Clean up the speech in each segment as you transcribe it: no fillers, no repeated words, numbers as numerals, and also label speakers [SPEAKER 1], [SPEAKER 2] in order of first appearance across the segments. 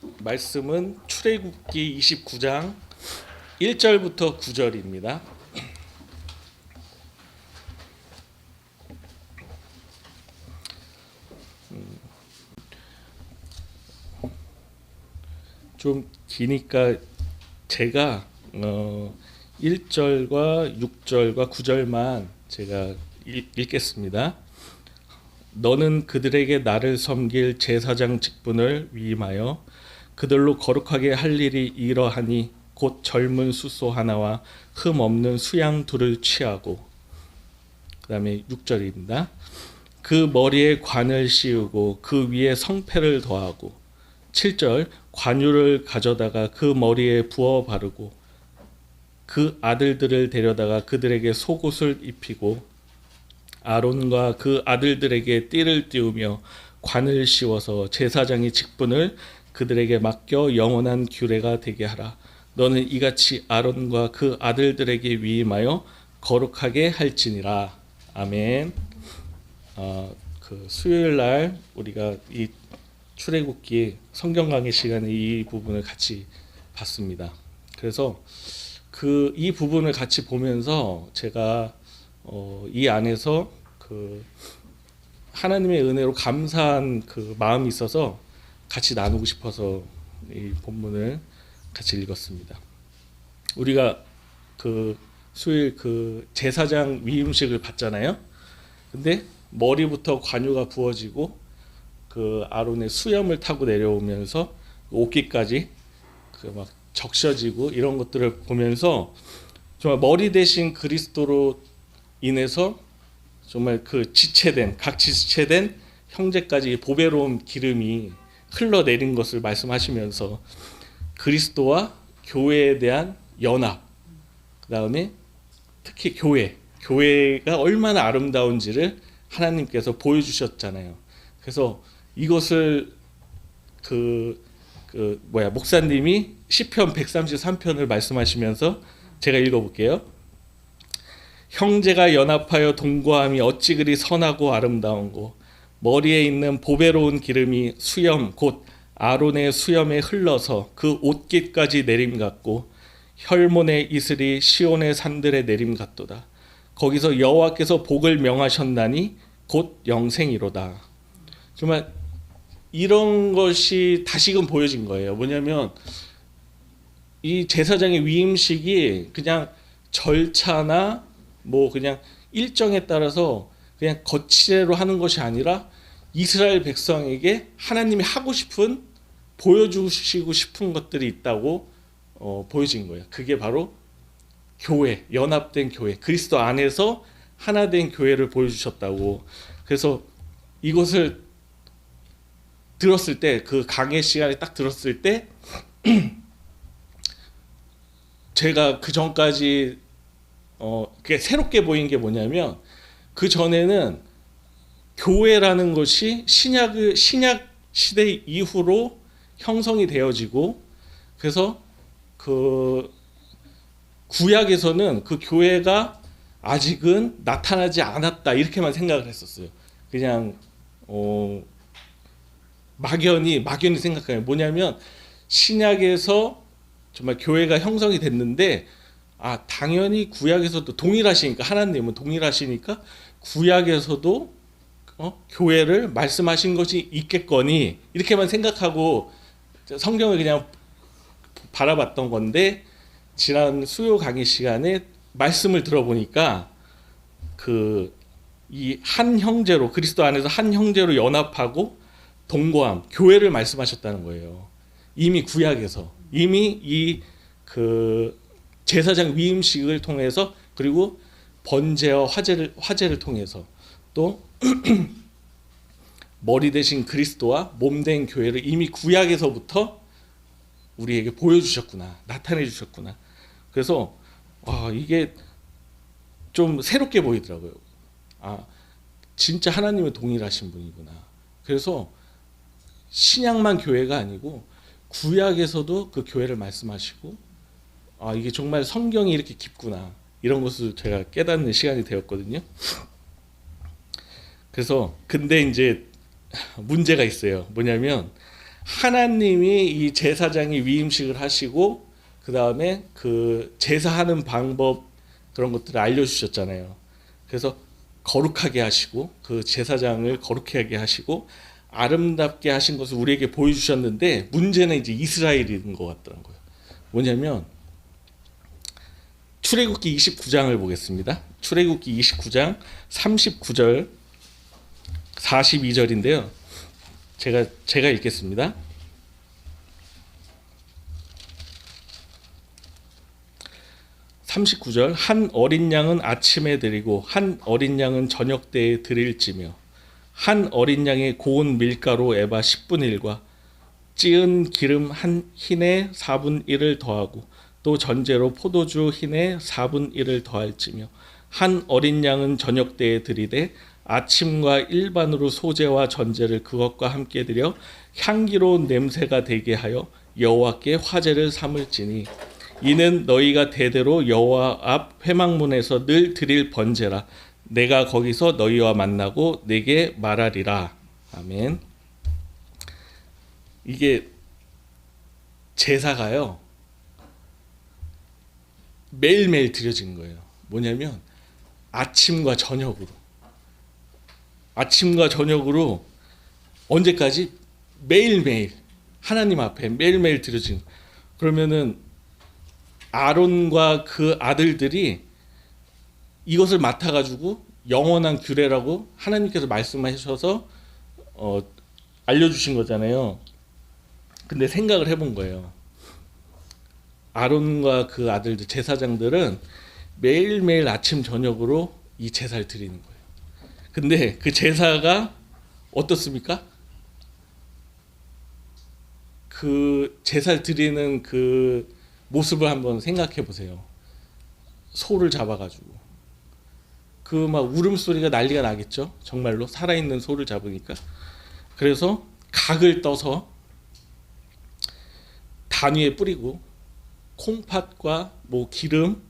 [SPEAKER 1] 말씀은 출애굽기 29장 1절부터 9절입니다. 좀 기니까 제가 1절과 6절과 9절만 제가 읽겠습니다. 너는 그들에게 나를 섬길 제사장 직분을 위임하여 그들로 거룩하게 할 일이 이러하니 곧 젊은 숫소 하나와 흠 없는 수양 둘을 취하고, 그 다음에 6절입니다. 그 머리에 관을 씌우고 그 위에 성패를 더하고, 7절 관유를 가져다가 그 머리에 부어 바르고 그 아들들을 데려다가 그들에게 속옷을 입히고 아론과 그 아들들에게 띠를 띄우며 관을 씌워서 제사장의 직분을 그들에게 맡겨 영원한 규례가 되게 하라. 너는 이같이 아론과 그 아들들에게 위임하여 거룩하게 할지니라. 아멘. 그 수요일 날 우리가 이 출애굽기 성경 강의 시간에 이 부분을 같이 봤습니다. 그래서 이 부분을 같이 보면서 제가 이 안에서 그 하나님의 은혜로 감사한 그 마음이 있어서 같이 나누고 싶어서 이 본문을 같이 읽었습니다. 우리가 그 수요일 그 제사장 위임식을 받잖아요. 근데 머리부터 관유가 부어지고 그 아론의 수염을 타고 내려오면서 옷깃까지 그 막 적셔지고 이런 것들을 보면서 정말 머리 대신 그리스도로 인해서 정말 그 각 지체된 형제까지 보배로운 기름이 흘러내린 것을 말씀하시면서 그리스도와 교회에 대한 연합, 그 다음에 특히 교회가 얼마나 아름다운지를 하나님께서 보여주셨잖아요. 그래서 이것을 목사님이 시편 133편을 말씀하시면서 제가 읽어볼게요. 형제가 연합하여 동거함이 어찌 그리 선하고 아름다운고 머리에 있는 보배로운 기름이 수염 곧 아론의 수염에 흘러서 그 옷깃까지 내림 같고 혈몬의 이슬이 시온의 산들에 내림 같도다. 거기서 여호와께서 복을 명하셨나니 곧 영생이로다. 정말 이런 것이 다시금 보여진 거예요. 뭐냐면 이 제사장의 위임식이 그냥 절차나 뭐 그냥 일정에 따라서 그냥 거치대로 하는 것이 아니라 이스라엘 백성에게 하나님이 하고 싶은 보여주시고 싶은 것들이 있다고 보여진 거예요. 그게 바로 교회, 연합된 교회, 그리스도 안에서 하나 된 교회를 보여주셨다고. 그래서 이것을 들었을 때, 그 강의 시간에 딱 들었을 때 제가 그 전까지 그게 새롭게 보인 게 뭐냐면, 그 전에는 교회라는 것이 신약 시대 이후로 형성이 되어지고, 그래서 그 구약에서는 그 교회가 아직은 나타나지 않았다 이렇게만 생각을 했었어요. 그냥 막연히 생각해요. 뭐냐면 신약에서 정말 교회가 형성이 됐는데 당연히 구약에서도 동일하시니까, 하나님은 동일하시니까 구약에서도 교회를 말씀하신 것이 있겠거니 이렇게만 생각하고 성경을 그냥 바라봤던 건데, 지난 수요 강의 시간에 말씀을 들어보니까 이 한 형제로, 그리스도 안에서 한 형제로 연합하고 동거함, 교회를 말씀하셨다는 거예요. 이미 구약에서, 이미 이 제사장 위임식을 통해서, 그리고 번제와 화제를 통해서, 또 머리 대신 그리스도와 몸된 교회를 이미 구약에서부터 우리에게 보여주셨구나, 나타내 주셨구나. 그래서 이게 좀 새롭게 보이더라고요. 진짜 하나님은 동일하신 분이구나. 그래서 신약만 교회가 아니고 구약에서도 그 교회를 말씀하시고, 이게 정말 성경이 이렇게 깊구나, 이런 것을 제가 깨닫는 시간이 되었거든요. 그래서 근데 이제 문제가 있어요. 뭐냐면 하나님이 이 제사장이 위임식을 하시고 그 다음에 그 제사하는 방법 그런 것들을 알려주셨잖아요. 그래서 거룩하게 하시고 그 제사장을 거룩하게 하시고 아름답게 하신 것을 우리에게 보여주셨는데 문제는 이제 이스라엘인 것 같더라고요. 뭐냐면 출애굽기 29장을 보겠습니다. 출애굽기 29장 39절 42절인데요. 제가 읽겠습니다. (39절) 한 어린 양은 아침에 드리고 한 어린 양은 저녁 때에 드릴지며 한 어린 양의 고운 밀가루 에바 10분의 1과 찌은 기름 한 흰에 4분의 1을 더하고 또 전제로 포도주 흰에 4분의 1을 더할지며 한 어린 양은 저녁 때에 드리되 아침과 일반으로 소제와 전제를 그것과 함께 드려 향기로운 냄새가 되게 하여 여호와께 화제를 삼을지니 이는 너희가 대대로 여호와 앞 회막문에서 늘 드릴 번제라. 내가 거기서 너희와 만나고 내게 말하리라. 아멘. 이게 제사가요 매일매일 드려진 거예요. 뭐냐면 아침과 저녁으로 언제까지? 매일매일 하나님 앞에 매일매일 드려진. 그러면은 아론과 그 아들들이 이것을 맡아가지고 영원한 규례라고 하나님께서 말씀하셔서 알려주신 거잖아요. 근데 생각을 해본 거예요. 아론과 그 아들들 제사장들은 매일매일 아침 저녁으로 이 제사를 드리는 거예요. 근데 그 제사가 어떻습니까? 그 제사를 드리는 그 모습을 한번 생각해 보세요. 소를 잡아가지고 그 막 울음소리가 난리가 나겠죠. 정말로 살아있는 소를 잡으니까. 그래서 각을 떠서 단위에 뿌리고 콩팥과 뭐 기름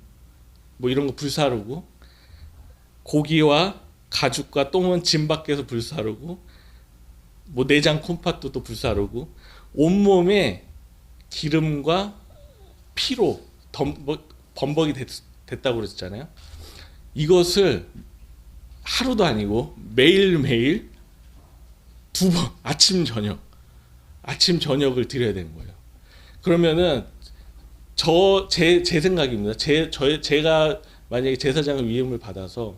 [SPEAKER 1] 뭐 이런 거 불사르고 고기와 가죽과 똥은 짐 밖에서 불사르고 뭐 내장 콩팥도 또 불사르고 온몸에 기름과 피로 범벅이 됐다고 그랬잖아요. 이것을 하루도 아니고 매일매일 2번 아침 저녁을 드려야 되는 거예요. 그러면은 제 생각입니다. 제가 만약에 제사장을 위임을 받아서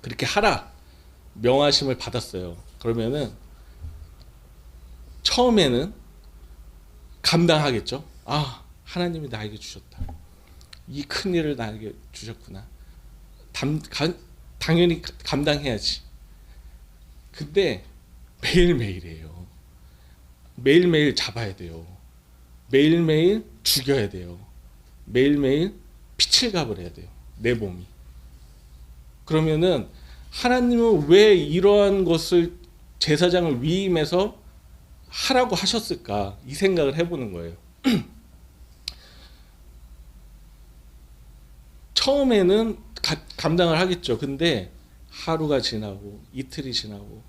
[SPEAKER 1] 그렇게 하라 명하심을 받았어요. 그러면은 처음에는 감당하겠죠. 아, 하나님이 나에게 주셨다. 이 큰 일을 나에게 주셨구나. 당연히 감당해야지. 근데 매일매일이에요. 매일매일 잡아야 돼요. 매일매일 죽여야 돼요. 매일매일 피칠갑을 해야 돼요. 내 몸이. 그러면은 하나님은 왜 이러한 것을 제사장을 위임해서 하라고 하셨을까? 이 생각을 해보는 거예요. 처음에는 감당을 하겠죠. 근데 하루가 지나고 이틀이 지나고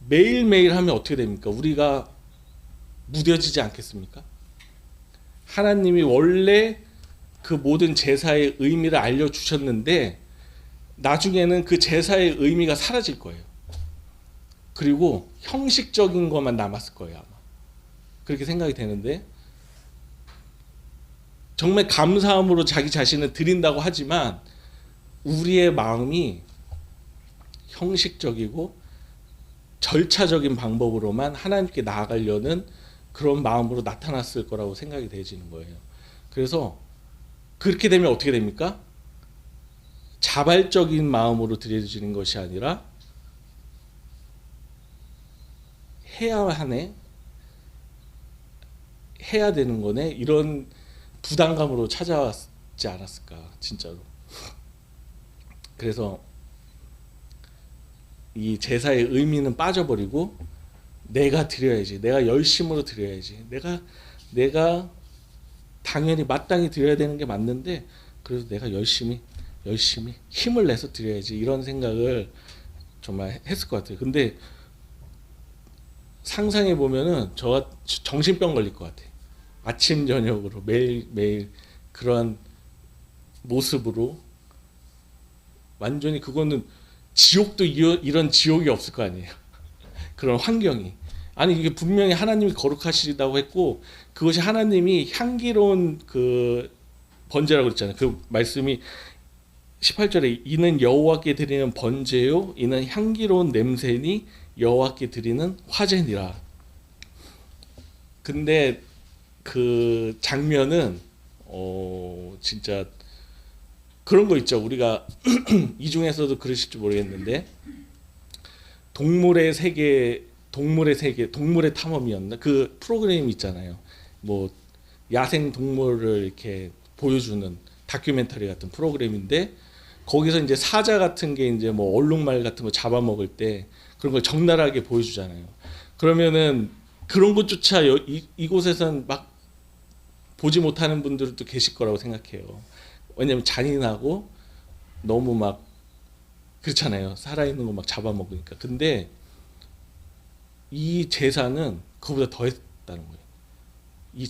[SPEAKER 1] 매일매일 하면 어떻게 됩니까? 우리가 무뎌지지 않겠습니까? 하나님이 원래 그 모든 제사의 의미를 알려주셨는데 나중에는 그 제사의 의미가 사라질 거예요. 그리고 형식적인 것만 남았을 거예요. 아마. 그렇게 생각이 되는데 정말 감사함으로 자기 자신을 드린다고 하지만 우리의 마음이 형식적이고 절차적인 방법으로만 하나님께 나아가려는 그런 마음으로 나타났을 거라고 생각이 되지는 거예요. 그래서 그렇게 되면 어떻게 됩니까? 자발적인 마음으로 드려지는 것이 아니라 해야 하네, 해야 되는 거네, 이런 부담감으로 찾아왔지 않았을까, 진짜로. 그래서 이 제사의 의미는 빠져버리고 내가 드려야지, 내가 열심으로 드려야지, 내가 당연히 마땅히 드려야 되는 게 맞는데 그래도 내가 열심히 힘을 내서 드려야지, 이런 생각을 정말 했을 것 같아요. 근데 상상해 보면은 저 정신병 걸릴 것 같아. 아침 저녁으로 매일 매일 그런 모습으로 완전히 그거는 지옥도 이런 지옥이 없을 거 아니에요. 그런 환경이. 아니 이게 분명히 하나님이 거룩하시다고 했고 그것이 하나님이 향기로운 그 번제라고 그랬잖아요. 그 말씀이 18절에 이는 여호와께 드리는 번제요 이는 향기로운 냄새니 여호와께 드리는 화제니라. 근데 그 장면은 진짜 그런 거 있죠. 우리가 이 중에서도 그러실지 모르겠는데 동물의 탐험이었나? 그 프로그램 있잖아요. 뭐 야생 동물을 이렇게 보여주는 다큐멘터리 같은 프로그램인데 거기서 이제 사자 같은 게 이제 뭐 얼룩말 같은 거 잡아먹을 때 그런 걸 적나라하게 보여주잖아요. 그러면은 그런 것조차 이곳에선 막 보지 못하는 분들도 계실 거라고 생각해요. 왜냐면 잔인하고 너무 막 그렇잖아요. 살아있는 거 막 잡아먹으니까. 근데 이 제사는 그보다 더 했다는 거예요. 이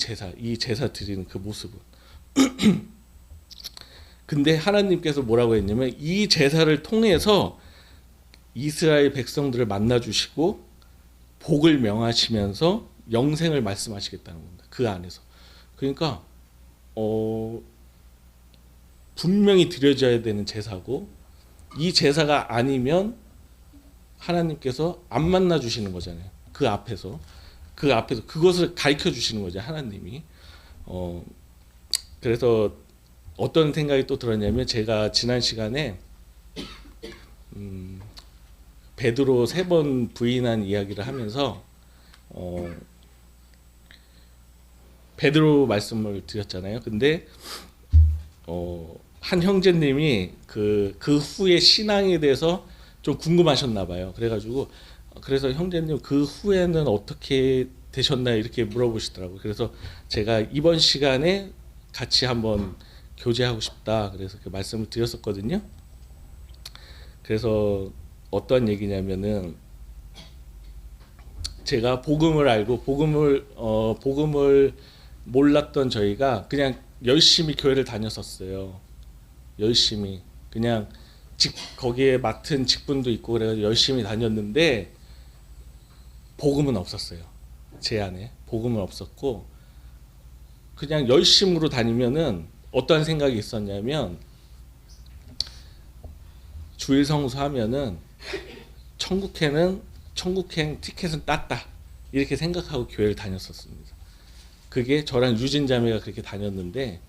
[SPEAKER 1] 제사 드리는 그 모습은. 근데 하나님께서 뭐라고 했냐면 이 제사를 통해서 이스라엘 백성들을 만나주시고 복을 명하시면서 영생을 말씀하시겠다는 겁니다. 그 안에서. 그러니까 분명히 드려져야 되는 제사고 이 제사가 아니면 하나님께서 안 만나 주시는 거잖아요. 그 앞에서 그것을 가르쳐 주시는 거죠. 하나님이. 그래서 어떤 생각이 또 들었냐면 제가 지난 시간에 베드로 3번 부인한 이야기를 하면서 베드로 말씀을 드렸잖아요. 근데 한 형제님이 그 후의 신앙에 대해서 좀 궁금하셨나 봐요. 그래서 형제님 그 후에는 어떻게 되셨나요? 이렇게 물어보시더라고요. 그래서 제가 이번 시간에 같이 한번 교제하고 싶다. 그래서 그 말씀을 드렸었거든요. 그래서 어떤 얘기냐면은 제가 복음을 알고 복음을 몰랐던 저희가 그냥 열심히 교회를 다녔었어요. 열심히 그냥 거기에 맡은 직분도 있고 그래서 열심히 다녔는데 복음은 없었어요. 제 안에 복음은 없었고 그냥 열심으로 다니면은 어떤 생각이 있었냐면 주일 성수하면은 천국행 티켓은 땄다 이렇게 생각하고 교회를 다녔었습니다. 그게 저랑 유진 자매가 그렇게 다녔는데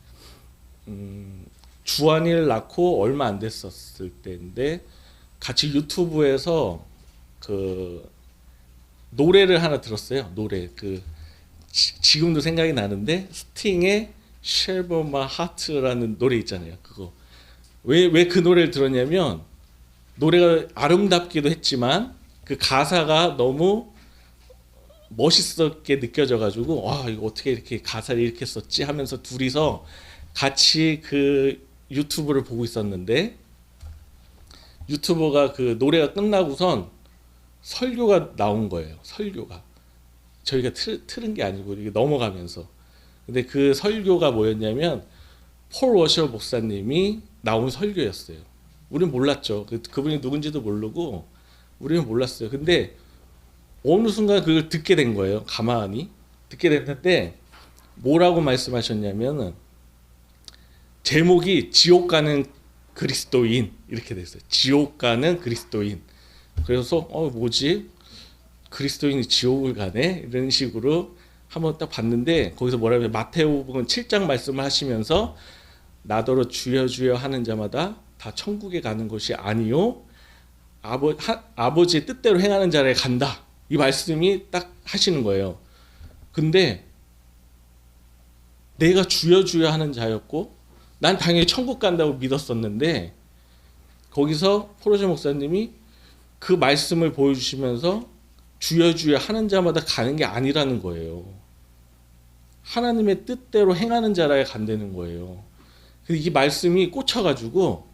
[SPEAKER 1] 주한이를 낳고 얼마 안 됐었을 때인데 같이 유튜브에서 그 노래를 하나 들었어요. 노래 지금도 생각이 나는데 스팅의 Shape of My Heart라는 노래 있잖아요. 그거 왜 그 노래를 들었냐면 노래가 아름답기도 했지만 그 가사가 너무 멋있게 느껴져가지고 와 이거 어떻게 이렇게 가사를 이렇게 썼지 하면서 둘이서 같이 그 유튜브를 보고 있었는데 유튜버가 그 노래가 끝나고선 설교가 나온 거예요. 설교가 저희가 틀은 게 아니고 이게 넘어가면서 근데 그 설교가 뭐였냐면 폴 워셔 목사님이 나온 설교였어요. 우리는 몰랐죠. 그분이 누군지도 모르고 우리는 몰랐어요. 근데 어느 순간 그걸 듣게 된 거예요. 가만히 듣게 됐는데 뭐라고 말씀하셨냐면은 제목이 지옥 가는 그리스도인 이렇게 됐어요. 지옥 가는 그리스도인. 그래서 뭐지? 그리스도인이 지옥을 가네? 이런 식으로 한번 딱 봤는데 거기서 뭐라면 마태복음 7장 말씀을 하시면서 나더러 주여 주여 하는 자마다 다 천국에 가는 것이 아니요 아버지의 뜻대로 행하는 자를 간다. 이 말씀이 딱 하시는 거예요. 근데 내가 주여 주여 하는 자였고 난 당연히 천국 간다고 믿었었는데 거기서 포로제 목사님이 그 말씀을 보여주시면서 주여 주여 하는 자마다 가는 게 아니라는 거예요. 하나님의 뜻대로 행하는 자라야 간다는 거예요. 이 말씀이 꽂혀가지고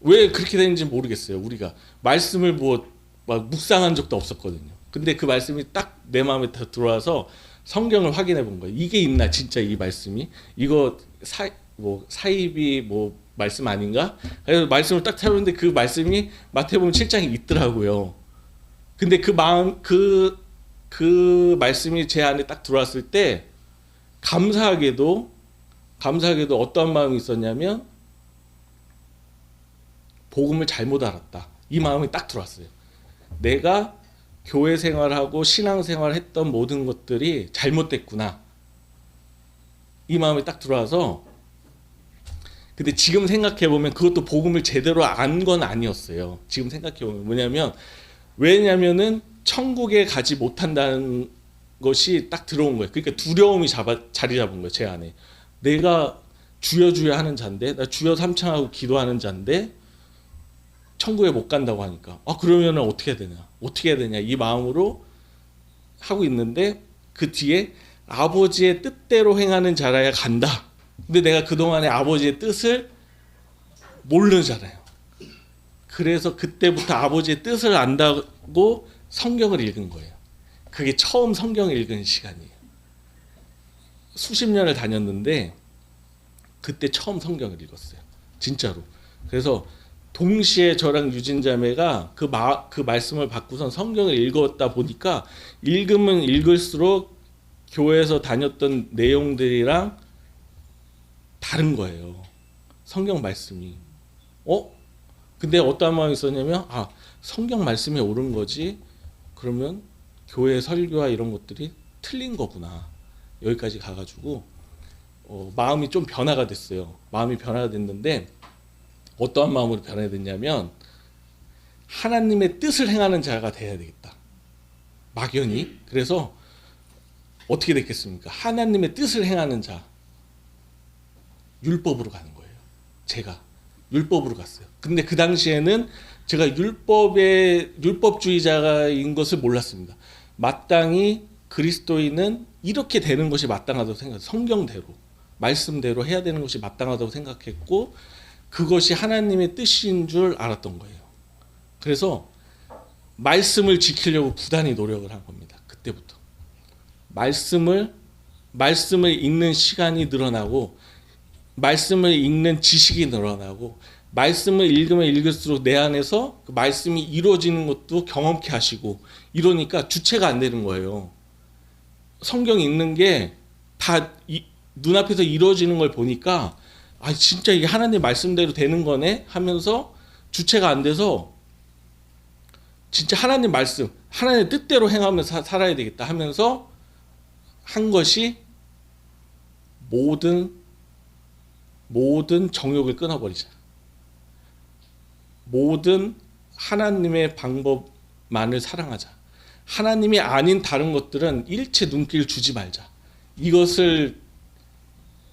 [SPEAKER 1] 왜 그렇게 되는지 모르겠어요. 우리가 말씀을 막 묵상한 적도 없었거든요. 근데 그 말씀이 딱 내 마음에 들어와서 성경을 확인해 본 거예요. 이게 있나 진짜 이 말씀이? 이거 사입이 뭐 말씀 아닌가? 그래서 말씀을 딱 찾아보는데 그 말씀이 마태복음 7장에 있더라고요. 근데 그 말씀이 제 안에 딱 들어왔을 때 감사하게도 어떤 마음이 있었냐면 복음을 잘못 알았다. 이 마음이 딱 들어왔어요. 내가 교회 생활하고 신앙 생활했던 모든 것들이 잘못됐구나. 이 마음이 딱 들어와서 근데 지금 생각해보면 그것도 복음을 제대로 안 건 아니었어요. 지금 생각해보면 왜냐면은 천국에 가지 못한다는 것이 딱 들어온 거예요. 그러니까 두려움이 자리 잡은 거예요. 제 안에. 내가 주여 주여 하는 자인데 나 주여 삼창하고 기도하는 자인데 천국에 못 간다고 하니까 그러면은 어떻게 해야 되냐 이 마음으로 하고 있는데 그 뒤에 아버지의 뜻대로 행하는 자라야 간다. 근데 내가 그동안에 아버지의 뜻을 모르잖아요. 그래서 그때부터 아버지의 뜻을 안다고 성경을 읽은 거예요. 그게 처음 성경을 읽은 시간이에요. 수십 년을 다녔는데 그때 처음 성경을 읽었어요. 진짜로. 그래서 동시에 저랑 유진 자매가 그 말씀을 받고선 성경을 읽었다 보니까 읽으면 읽을수록 교회에서 다녔던 내용들이랑 다른 거예요. 성경 말씀이. 근데 어떤 마음이 있었냐면 성경 말씀이 옳은 거지. 그러면 교회 설교와 이런 것들이 틀린 거구나. 여기까지 가가지고 마음이 좀 변화가 됐어요. 마음이 변화가 됐는데 어떠한 마음으로 변화됐냐면 하나님의 뜻을 행하는 자가 돼야 되겠다. 막연히. 그래서 어떻게 됐겠습니까? 하나님의 뜻을 행하는 자. 율법으로 가는 거예요. 제가 율법으로 갔어요. 근데 그 당시에는 제가 율법주의자인 것을 몰랐습니다. 마땅히 그리스도인은 이렇게 되는 것이 마땅하다고 생각해요. 성경대로 말씀대로 해야 되는 것이 마땅하다고 생각했고 그것이 하나님의 뜻인 줄 알았던 거예요. 그래서 말씀을 지키려고 부단히 노력을 한 겁니다. 그때부터 말씀을 읽는 시간이 늘어나고 말씀을 읽는 지식이 늘어나고 말씀을 읽으면 읽을수록 내 안에서 그 말씀이 이루어지는 것도 경험케 하시고 이러니까 주체가 안 되는 거예요. 성경 읽는 게 다 눈앞에서 이루어지는 걸 보니까 진짜 이게 하나님 말씀대로 되는 거네 하면서 주체가 안 돼서 진짜 하나님 말씀, 하나님의 뜻대로 행하면서 살아야 되겠다 하면서 한 것이 모든 정욕을 끊어버리자. 모든 하나님의 방법만을 사랑하자. 하나님이 아닌 다른 것들은 일체 눈길 주지 말자. 이것을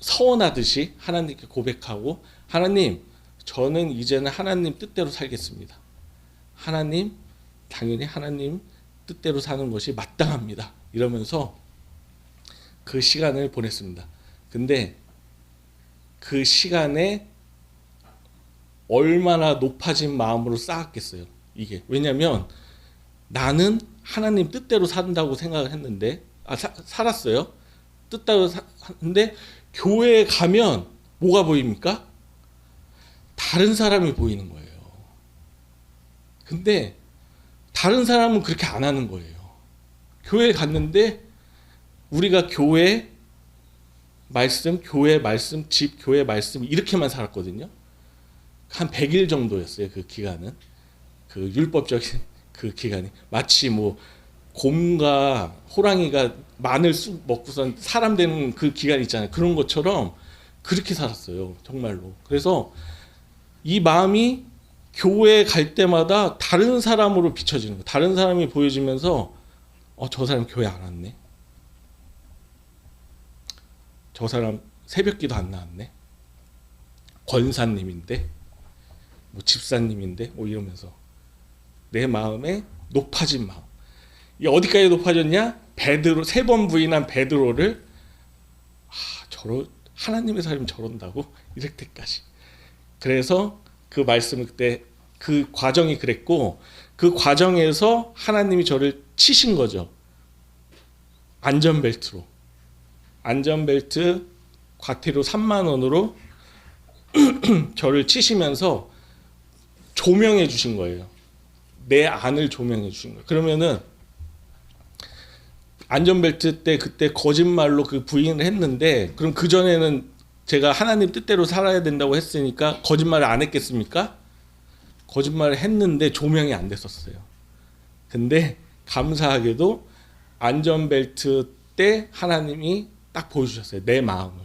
[SPEAKER 1] 서원하듯이 하나님께 고백하고 하나님, 저는 이제는 하나님 뜻대로 살겠습니다. 하나님, 당연히 하나님 뜻대로 사는 것이 마땅합니다. 이러면서 그 시간을 보냈습니다. 근데 그 시간에 얼마나 높아진 마음으로 쌓았겠어요. 이게 왜냐하면 나는 하나님 뜻대로 산다고 생각을 했는데 살았어요. 뜻대로 샀는데 교회에 가면 뭐가 보입니까? 다른 사람이 보이는 거예요. 근데 다른 사람은 그렇게 안 하는 거예요. 교회에 갔는데 우리가 교회 말씀, 집, 교회 말씀 이렇게만 살았거든요. 한 100일 정도였어요. 그 기간은. 그 율법적인 그 기간이. 마치 뭐 곰과 호랑이가 마늘 쑥 먹고선 사람 되는 그 기간 있잖아요. 그런 것처럼 그렇게 살았어요. 정말로. 그래서 이 마음이 교회에 갈 때마다 다른 사람으로 비춰지는 거예요. 다른 사람이 보여지면서 저 사람 교회 안 왔네. 저 사람 새벽기도 안 나왔네. 권사님인데 뭐 집사님인데 뭐 이러면서 내 마음에 높아진 마음. 이 어디까지 높아졌냐? 베드로 3번 부인한 베드로를 하나님의 사람이 저런다고 이럴 때까지. 그래서 그 말씀을 그때 그 과정이 그랬고 그 과정에서 하나님이 저를 치신 거죠. 안전벨트로. 안전벨트 과태료 3만 원으로 저를 치시면서 조명해 주신 거예요. 내 안을 조명해 주신 거예요. 그러면은 안전벨트 때 그때 거짓말로 그 부인을 했는데, 그럼 그 전에는 제가 하나님 뜻대로 살아야 된다고 했으니까 거짓말을 안 했겠습니까? 거짓말을 했는데 조명이 안 됐었어요. 근데 감사하게도 안전벨트 때 하나님이 딱 보여주셨어요. 내 마음을.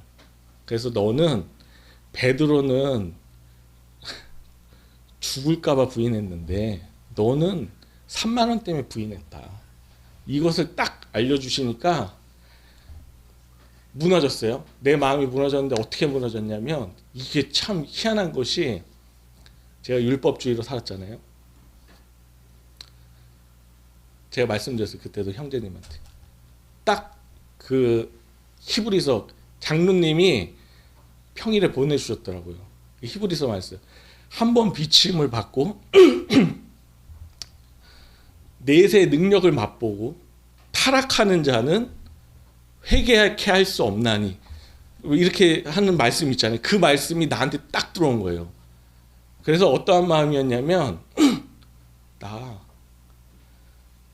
[SPEAKER 1] 그래서 너는, 베드로는 죽을까봐 부인했는데 너는 3만 원 때문에 부인했다. 이것을 딱 알려주시니까 무너졌어요. 내 마음이 무너졌는데 어떻게 무너졌냐면, 이게 참 희한한 것이, 제가 율법주의로 살았잖아요. 제가 말씀드렸어요. 그때도 형제님한테. 딱 그 히브리서 장로님이 평일에 보내주셨더라고요. 히브리서 말씀. 한 번 비침을 받고 내세의 능력을 맛보고 타락하는 자는 회개케 할 수 없나니, 이렇게 하는 말씀 있잖아요. 그 말씀이 나한테 딱 들어온 거예요. 그래서 어떠한 마음이었냐면, 나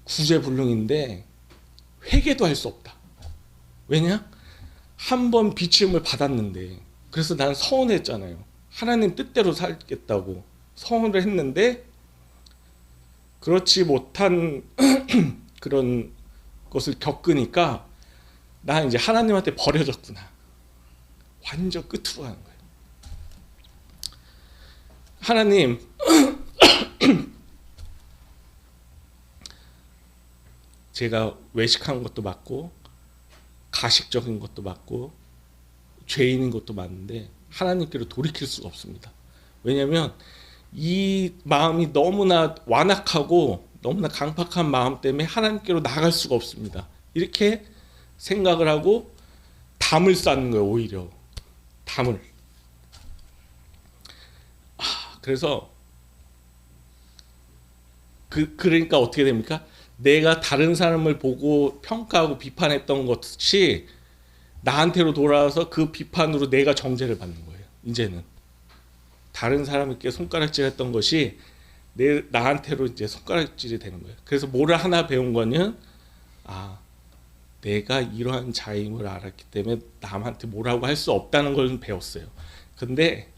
[SPEAKER 1] 구제불능인데 회개도 할 수 없다. 왜냐? 한 번 비침을 받았는데. 그래서 난 서운했잖아요. 하나님 뜻대로 살겠다고 서운을 했는데, 그렇지 못한 그런 것을 겪으니까 나 이제 하나님한테 버려졌구나. 완전 끝으로 가는 거예요. 하나님, 제가 외식한 것도 맞고 가식적인 것도 맞고 죄인인 것도 맞는데 하나님께로 돌이킬 수가 없습니다. 왜냐하면 이 마음이 너무나 완악하고 너무나 강팍한 마음 때문에 하나님께로 나갈 수가 없습니다. 이렇게 생각을 하고 담을 쌓는 거예요. 오히려 담을. 그래서 그러니까 어떻게 됩니까? 내가 다른 사람을 보고 평가하고 비판했던 것이 나한테로 돌아와서 그 비판으로 내가 정죄를 받는 거예요. 이제는 다른 사람에게 손가락질했던 것이 나한테로 이제 손가락질이 되는 거예요. 그래서 뭐를 하나 배운 거는, 내가 이러한 자임을 알았기 때문에 남한테 뭐라고 할 수 없다는 걸 배웠어요. 근데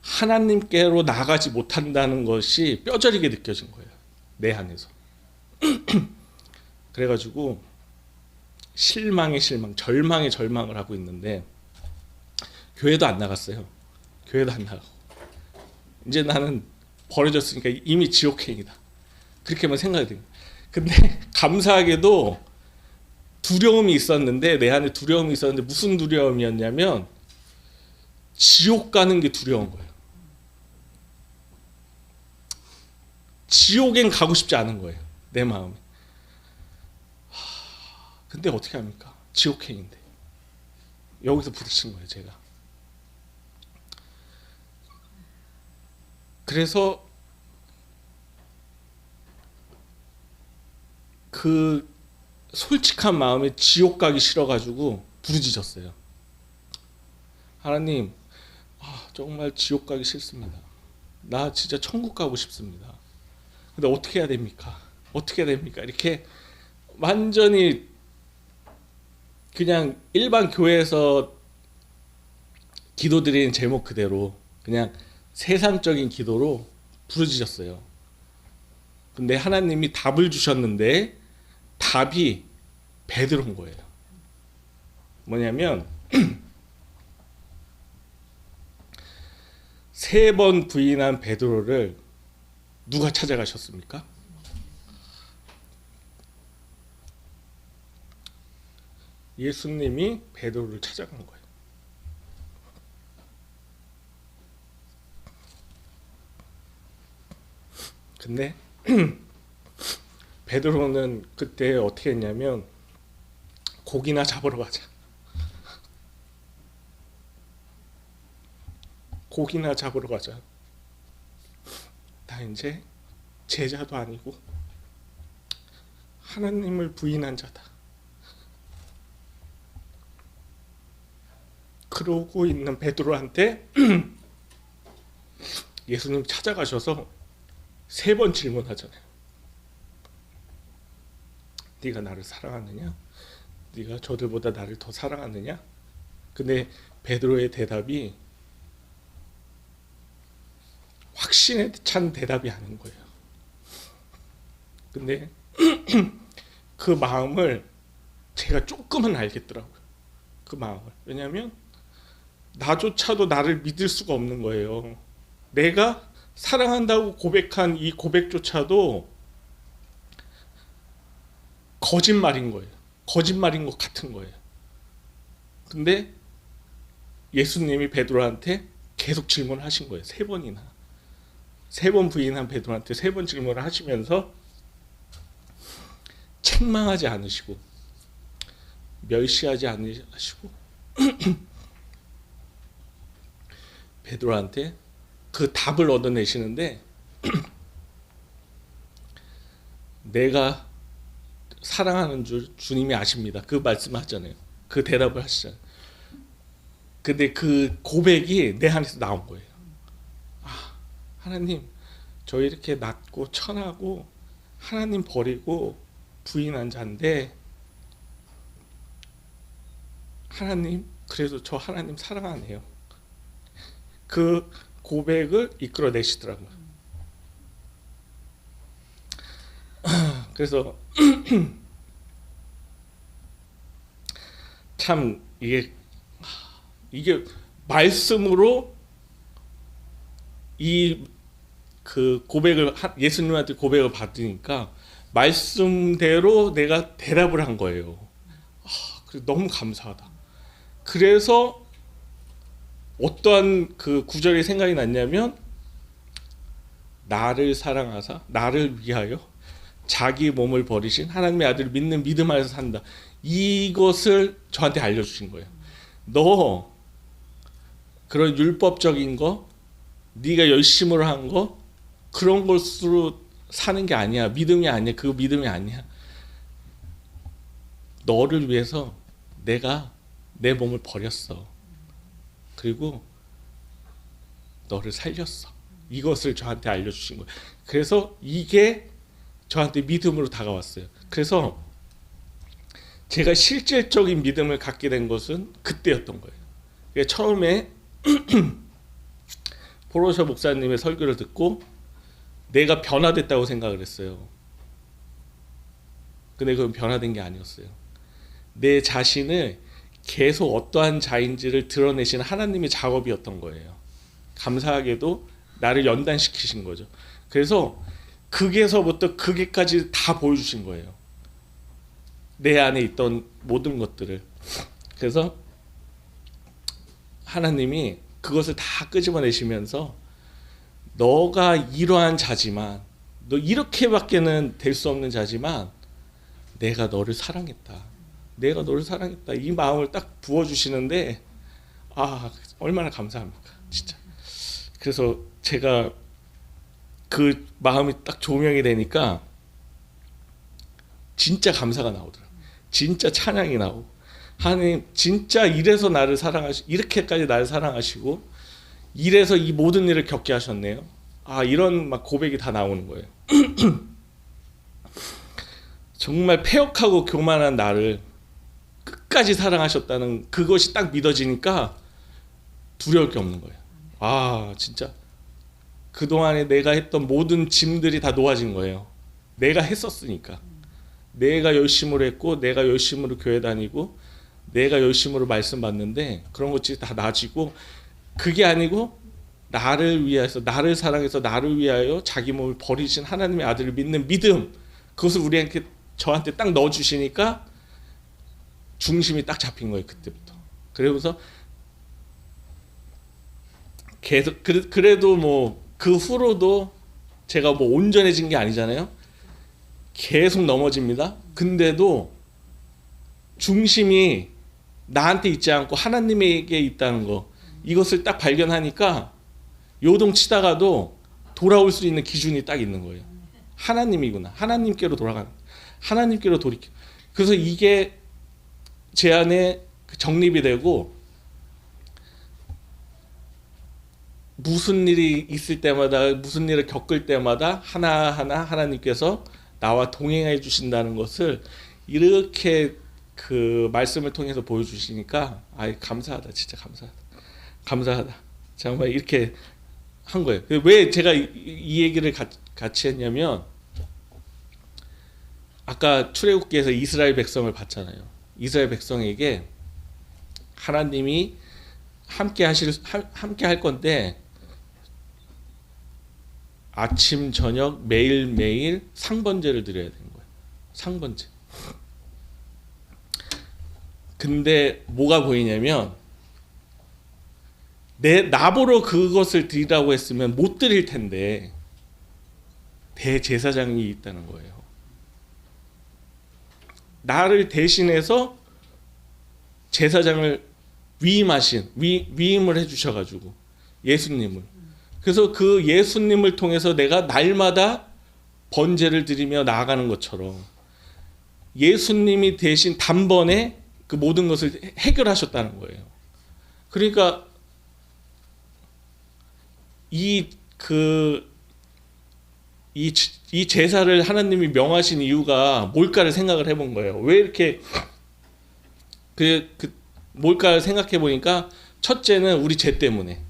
[SPEAKER 1] 하나님께로 나가지 못한다는 것이 뼈저리게 느껴진 거예요. 내 안에서. 그래가지고 실망에 실망, 절망에 절망을 하고 있는데, 교회도 안 나갔어요. 교회도 안 나가고. 이제 나는 버려졌으니까 이미 지옥행이다. 그렇게만 생각이 돼요. 근데 감사하게도 두려움이 있었는데, 내 안에 두려움이 있었는데, 무슨 두려움이었냐면 지옥 가는 게 두려운 거예요. 지옥엔 가고 싶지 않은 거예요. 내 마음에. 근데 어떻게 합니까? 지옥행인데. 여기서 부딪힌 거예요, 제가. 그래서 그 솔직한 마음에 지옥 가기 싫어가지고 부르짖었어요. 하나님, 정말 지옥 가기 싫습니다. 나 진짜 천국 가고 싶습니다. 근데 어떻게 해야 됩니까? 어떻게 해야 됩니까? 이렇게 완전히 그냥 일반 교회에서 기도드리는 제목 그대로 그냥 세상적인 기도로 부르짖었어요. 근데 하나님이 답을 주셨는데 답이 베드로인 거예요. 뭐냐면 3번 부인한 베드로를 누가 찾아가셨습니까? 예수님이 베드로를 찾아간 거예요. 근데 베드로는 그때 어떻게 했냐면, 고기나 잡으러 가자. 고기나 잡으러 가자. 나 이제 제자도 아니고 하나님을 부인한 자다. 그러고 있는 베드로한테 예수님 찾아가셔서 3번 질문하잖아요. 네가 나를 사랑하느냐? 네가 저들보다 나를 더 사랑하느냐? 근데 베드로의 대답이 확신에 찬 대답이 아닌 거예요. 근데 그 마음을 제가 조금은 알겠더라고요. 그 마음을. 왜냐하면 나조차도 나를 믿을 수가 없는 거예요. 내가 사랑한다고 고백한 이 고백조차도 거짓말인 거예요. 거짓말인 것 같은 거예요. 근데 예수님이 베드로한테 계속 질문하신 거예요. 3번이나. 3번 부인한 베드로한테 3번 질문을 하시면서 책망하지 않으시고 멸시하지 않으시고 베드로한테 그 답을 얻어내시는데 내가 사랑하는 줄 주님이 아십니다. 그 말씀하잖아요. 그 대답을 하시잖아요. 근데 그 고백이 내 안에서 나온 거예요. 아, 하나님, 저 이렇게 낮고 천하고 하나님 버리고 부인한 자인데 하나님, 그래도 저 하나님 사랑하네요. 그 고백을 이끌어내시더라고요. 그래서 참 이게 말씀으로 이 그 고백을 예수님한테 고백을 받으니까 말씀대로 내가 대답을 한 거예요. 너무 감사하다. 그래서 어떠한 그 구절이 생각이 났냐면 나를 사랑하사 나를 위하여 자기 몸을 버리신 하나님의 아들을 믿는 믿음 안에서 산다. 이것을 저한테 알려주신 거예요. 너 그런 율법적인 거, 네가 열심으로 한 거, 그런 것으로 사는 게 아니야. 믿음이 아니야. 그 믿음이 아니야. 너를 위해서 내가 내 몸을 버렸어. 그리고 너를 살렸어. 이것을 저한테 알려주신 거예요. 그래서 이게 저한테 믿음으로 다가왔어요. 그래서 제가 실질적인 믿음을 갖게 된 것은 그때였던 거예요. 처음에 포로셔 목사님의 설교를 듣고 내가 변화됐다고 생각을 했어요. 근데 그건 변화된 게 아니었어요. 내 자신을 계속 어떠한 자인지를 드러내시는 하나님의 작업이었던 거예요. 감사하게도 나를 연단시키신 거죠. 그래서 극에서부터 극에까지 다 보여주신 거예요. 내 안에 있던 모든 것들을. 그래서 하나님이 그것을 다 끄집어내시면서 너가 이러한 자지만, 너 이렇게밖에는 될 수 없는 자지만 내가 너를 사랑했다. 내가 너를 사랑했다. 이 마음을 딱 부어주시는데 얼마나 감사합니까. 진짜. 그래서 제가 그 마음이 딱 조명이 되니까 진짜 감사가 나오더라고요. 진짜 찬양이 나오고 하나님 진짜 이래서 나를 이렇게까지 나를 사랑하시고 이래서 이 모든 일을 겪게 하셨네요. 이런 막 고백이 다 나오는 거예요. 정말 패역하고 교만한 나를 끝까지 사랑하셨다는 그것이 딱 믿어지니까 두려울 게 없는 거예요. 진짜 그동안에 내가 했던 모든 짐들이 다 놓아진 거예요. 내가 했었으니까. 내가 열심으로 했고 내가 열심으로 교회 다니고 내가 열심으로 말씀 받는데 그런 것들이 다 나아지고 그게 아니고 나를 위해서 나를 사랑해서 나를 위하여 자기 몸을 버리신 하나님의 아들을 믿는 믿음, 그것을 우리한테 저한테 딱 넣어주시니까 중심이 딱 잡힌 거예요. 그때부터. 그러면서 계속 그래도 뭐 그 후로도 제가 뭐 온전해진 게 아니잖아요. 계속 넘어집니다. 근데도 중심이 나한테 있지 않고 하나님에게 있다는 거, 이것을 딱 발견하니까 요동치다가도 돌아올 수 있는 기준이 딱 있는 거예요. 하나님이구나. 하나님께로 돌아가는. 하나님께로 돌이켜. 그래서 이게 제 안에 정립이 되고 무슨 일이 있을 때마다 무슨 일을 겪을 때마다 하나하나 하나님께서 나와 동행해 주신다는 것을 이렇게 그 말씀을 통해서 보여주시니까 감사하다. 진짜 감사하다. 정말 이렇게 한 거예요. 왜 제가 이 얘기를 같이 했냐면 아까 출애굽기에서 이스라엘 백성을 봤잖아요. 이스라엘 백성에게 하나님이 함께 할 건데 아침 저녁 매일 상번제를 드려야 되는 거예요. 상번제. 근데 뭐가 보이냐면 나보러 그것을 드리라고 했으면 못 드릴 텐데 대제사장이 있다는 거예요. 나를 대신해서 제사장을 위임을 해주셔가지고 예수님을. 그래서 그 예수님을 통해서 내가 날마다 번제를 드리며 나아가는 것처럼 예수님이 대신 단번에 그 모든 것을 해결하셨다는 거예요. 그러니까 이 제사를 하나님이 명하신 이유가 뭘까를 생각을 해본 거예요. 왜 이렇게 뭘까를 생각해 보니까 첫째는 우리 죄 때문에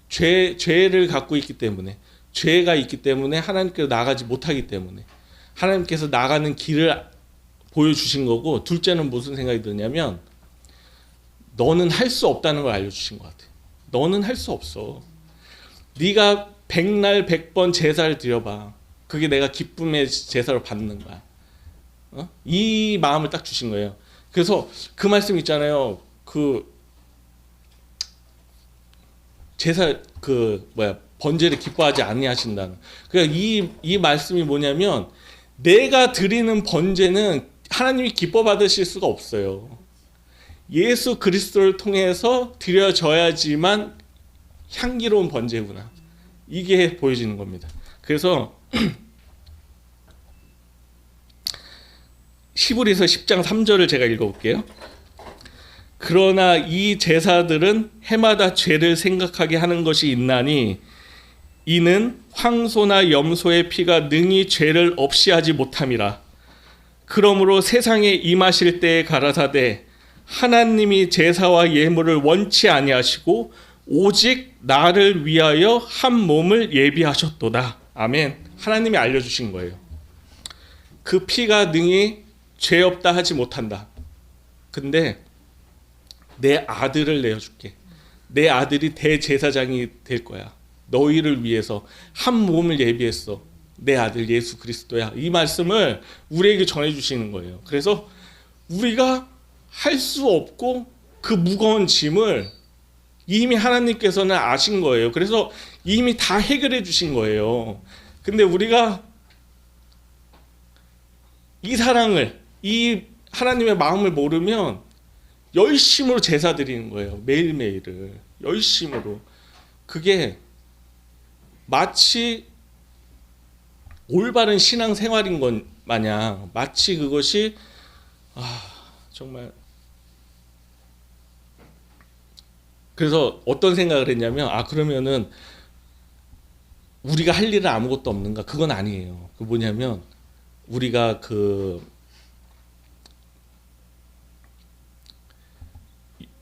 [SPEAKER 1] 죄를 갖고 있기 때문에 죄가 있기 때문에 하나님께로 나가지 못하기 때문에 하나님께서 나가는 길을 보여주신 거고, 둘째는 무슨 생각이 드냐면 너는 할 수 없다는 걸 알려주신 것 같아요. 너는 할 수 없어. 네가 100날 100번 제사를 드려봐. 그게 내가 기쁨의 제사로 받는 거야. 이 마음을 딱 주신 거예요. 그래서 그 말씀 있잖아요. 번제를 기뻐하지 아니하신다는. 그러니까 이 말씀이 뭐냐면 내가 드리는 번제는 하나님이 기뻐 받으실 수가 없어요. 예수 그리스도를 통해서 드려져야지만 향기로운 번제구나. 이게 보여지는 겁니다. 그래서 히브리서 10장 3절을 제가 읽어볼게요. 그러나 이 제사들은 해마다 죄를 생각하게 하는 것이 있나니 이는 황소나 염소의 피가 능히 죄를 없이 하지 못함이라. 그러므로 세상에 임하실 때에 가라사대 하나님이 제사와 예물을 원치 아니하시고 오직 나를 위하여 한 몸을 예비하셨도다. 아멘. 하나님이 알려주신 거예요. 그 피가 능히 죄 없다 하지 못한다. 근데 내 아들을 내어줄게. 내 아들이 대제사장이 될 거야. 너희를 위해서 한 몸을 예비했어. 내 아들 예수 그리스도야. 이 말씀을 우리에게 전해주시는 거예요. 그래서 우리가 할 수 없고 그 무거운 짐을 이미 하나님께서는 아신 거예요. 그래서 이미 다 해결해 주신 거예요. 근데 우리가 이 사랑을, 이 하나님의 마음을 모르면 열심으로 제사 드리는 거예요. 매일매일을 열심으로. 그게 마치 올바른 신앙 생활인 것 마냥, 마치 그것이 정말. 그래서 어떤 생각을 했냐면 그러면은 우리가 할 일은 아무것도 없는가? 그건 아니에요. 그 뭐냐면 우리가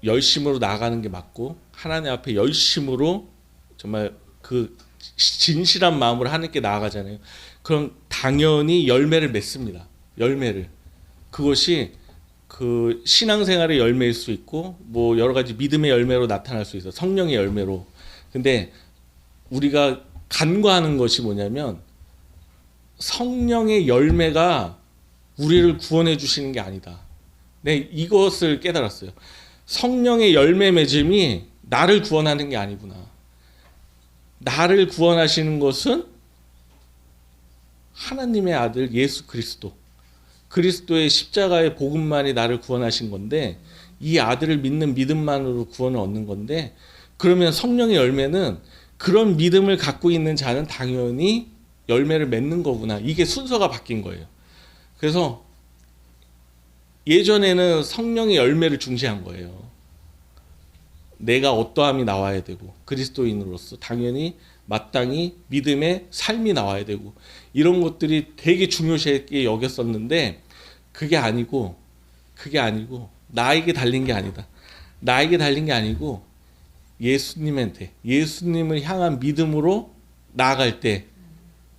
[SPEAKER 1] 열심으로 나가는 게 맞고 하나님 앞에 열심으로 정말 그 진실한 마음으로 하나님께 나아가잖아요. 그럼 당연히 열매를 맺습니다. 열매를. 그것이 그 신앙생활의 열매일 수 있고 뭐 여러 가지 믿음의 열매로 나타날 수 있어. 성령의 열매로. 근데 우리가 간과하는 것이 뭐냐면 성령의 열매가 우리를 구원해 주시는 게 아니다. 이것을 깨달았어요. 성령의 열매 맺음이 나를 구원하는 게 아니구나. 나를 구원하시는 것은 하나님의 아들 예수 그리스도의 십자가의 복음만이 나를 구원하신 건데, 이 아들을 믿는 믿음만으로 구원을 얻는 건데, 그러면 성령의 열매는 그런 믿음을 갖고 있는 자는 당연히 열매를 맺는 거구나. 이게 순서가 바뀐 거예요. 그래서 예전에는 성령의 열매를 중시한 거예요. 내가 어떠함이 나와야 되고 그리스도인으로서 당연히 마땅히 믿음의 삶이 나와야 되고 이런 것들이 되게 중요시하게 여겼었는데 그게 아니고 나에게 달린 게 아니다. 나에게 달린 게 아니고 예수님한테 예수님을 향한 믿음으로 나아갈 때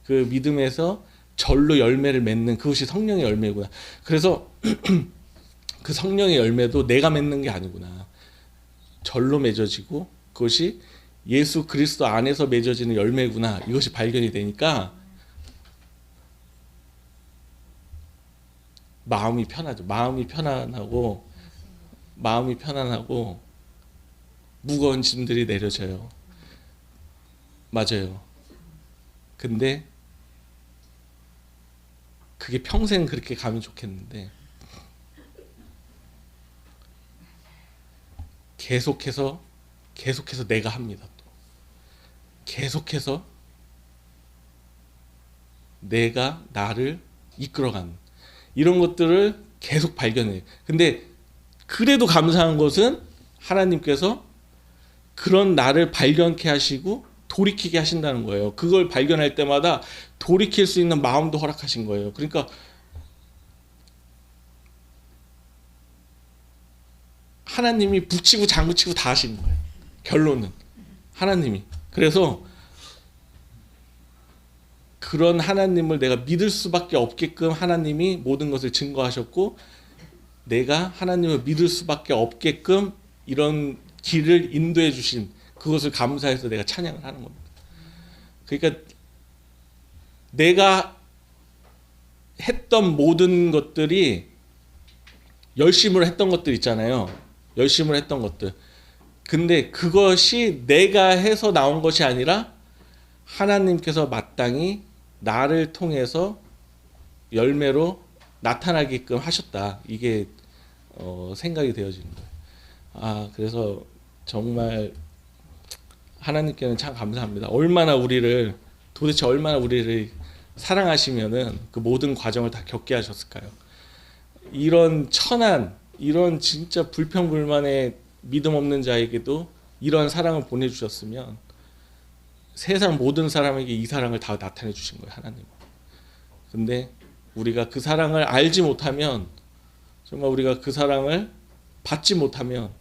[SPEAKER 1] 그 믿음에서 절로 열매를 맺는 그것이 성령의 열매구나. 그래서 그 성령의 열매도 내가 맺는 게 아니구나. 절로 맺어지고 그것이 예수 그리스도 안에서 맺어지는 열매구나. 이것이 발견이 되니까 마음이 편하죠. 마음이 편안하고 무거운 짐들이 내려져요. 맞아요. 근데 그게 평생 그렇게 가면 좋겠는데 계속해서 내가 합니다. 또 계속해서 내가 나를 이끌어가는 이런 것들을 계속 발견해요. 근데 그래도 감사한 것은 하나님께서 그런 나를 발견케 하시고 돌이키게 하신다는 거예요. 그걸 발견할 때마다 돌이킬 수 있는 마음도 허락하신 거예요. 그러니까 하나님이 붙이고 장구치고 다 하시는 거예요. 결론은 하나님이. 그래서 그런 하나님을 내가 믿을 수밖에 없게끔 하나님이 모든 것을 증거하셨고 내가 하나님을 믿을 수밖에 없게끔 이런 길을 인도해 주신 그것을 감사해서 내가 찬양을 하는 겁니다. 그러니까 내가 했던 모든 것들이 열심으로 했던 것들 있잖아요. 열심으로 했던 것들. 근데 그것이 내가 해서 나온 것이 아니라 하나님께서 마땅히 나를 통해서 열매로 나타나게끔 하셨다. 이게 생각이 되어지는 거예요. 그래서 정말 하나님께는 참 감사합니다. 도대체 얼마나 우리를 사랑하시면은 그 모든 과정을 다 겪게 하셨을까요? 이런 천한, 이런 진짜 불평불만의 믿음 없는 자에게도 이러한 사랑을 보내주셨으면 세상 모든 사람에게 이 사랑을 다 나타내 주신 거예요, 하나님. 근데 우리가 그 사랑을 알지 못하면, 정말 우리가 그 사랑을 받지 못하면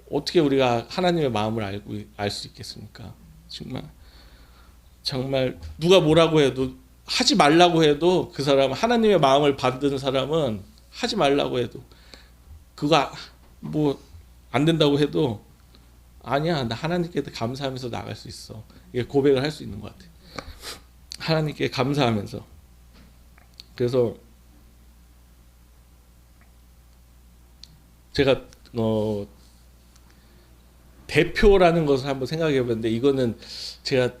[SPEAKER 1] 어떻게 우리가 하나님의 마음을 알 수 있겠습니까? 정말 누가 뭐라고 해도 하지 말라고 해도 그 사람 하나님의 마음을 받은 사람은 하지 말라고 해도 그거 뭐 안 된다고 해도 아니야 나 하나님께 감사하면서 나갈 수 있어. 이게 고백을 할 수 있는 것 같아요. 하나님께 감사하면서. 그래서 제가 대표라는 것을 한번 생각해 봤는데 이거는 제가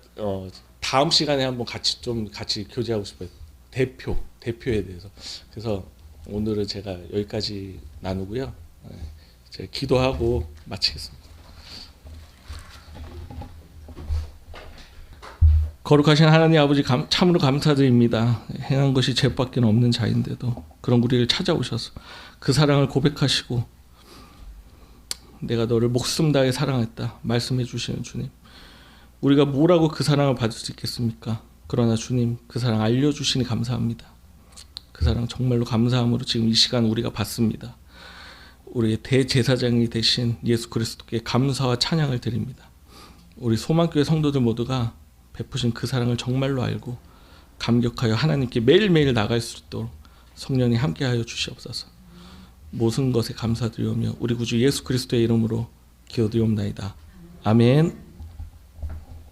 [SPEAKER 1] 다음 시간에 한번 같이 교제하고 싶어요. 대표에 대해서. 그래서 오늘은 제가 여기까지 나누고요. 제가 기도하고 마치겠습니다. 거룩하신 하나님 아버지 참으로 감사드립니다. 행한 것이 죄밖에 없는 자인데도 그런 우리를 찾아오셔서 그 사랑을 고백하시고 내가 너를 목숨 다해 사랑했다 말씀해 주시는 주님, 우리가 뭐라고 그 사랑을 받을 수 있겠습니까? 그러나 주님 그 사랑 알려주시니 감사합니다. 그 사랑 정말로 감사함으로 지금 이 시간 우리가 받습니다. 우리의 대제사장이 되신 예수 그리스도께 감사와 찬양을 드립니다. 우리 소망교회 성도들 모두가 베푸신 그 사랑을 정말로 알고 감격하여 하나님께 매일매일 나갈 수 있도록 성령이 함께하여 주시옵소서. 모든 것에 감사드리오며 우리 구주 예수 그리스도의 이름으로 기도드리옵나이다. 아멘.